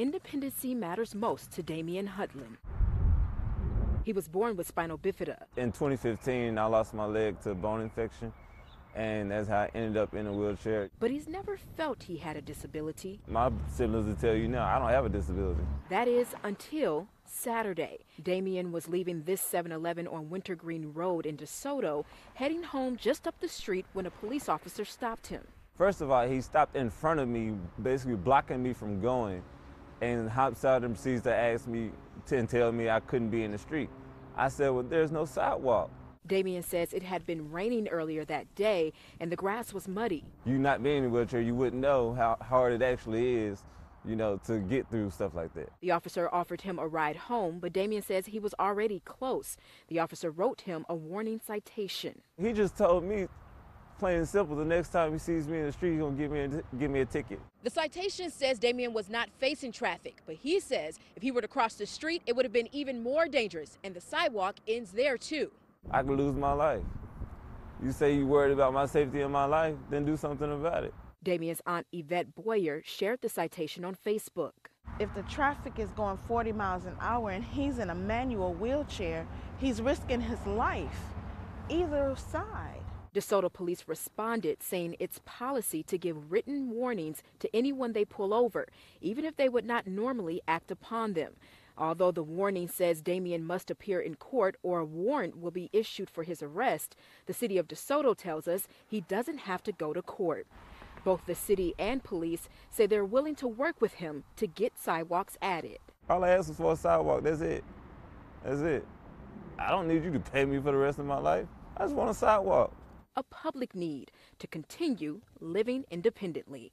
Independency matters most to Damian Hudlin. He was born with spinal bifida. In 2015, I lost my leg to a bone infection, and that's how I ended up in a wheelchair. But he's never felt he had a disability. My siblings will tell you now, I don't have a disability. That is until Saturday. Damian was leaving this 7-Eleven on Wintergreen Road in DeSoto, heading home just up the street when a police officer stopped him. First of all, he stopped in front of me, basically blocking me from going, and hops out and proceeds to ask me and tell me I couldn't be in the street. I said, well, there's no sidewalk. Damian says it had been raining earlier that day and the grass was muddy. You not being in a wheelchair, you wouldn't know how hard it actually is, you know, to get through stuff like that. The officer offered him a ride home, but Damian says he was already close. The officer wrote him a warning citation. He just told me, plain and simple, the next time he sees me in the street, he's gonna give me a ticket. The citation says Damian was not facing traffic, but he says if he were to cross the street, it would have been even more dangerous, and the sidewalk ends there too. I could lose my life. You say you worried about my safety in my life, then do something about it. Damian's aunt Yvette Boyer shared the citation on Facebook. If the traffic is going 40 miles an hour and he's in a manual wheelchair, he's risking his life, either side. DeSoto police responded, saying it's policy to give written warnings to anyone they pull over, even if they would not normally act upon them. Although the warning says Damian must appear in court or a warrant will be issued for his arrest, the city of DeSoto tells us he doesn't have to go to court. Both the city and police say they're willing to work with him to get sidewalks added. All I ask is for a sidewalk, that's it. That's it. I don't need you to pay me for the rest of my life. I just want a sidewalk. A public need to continue living independently.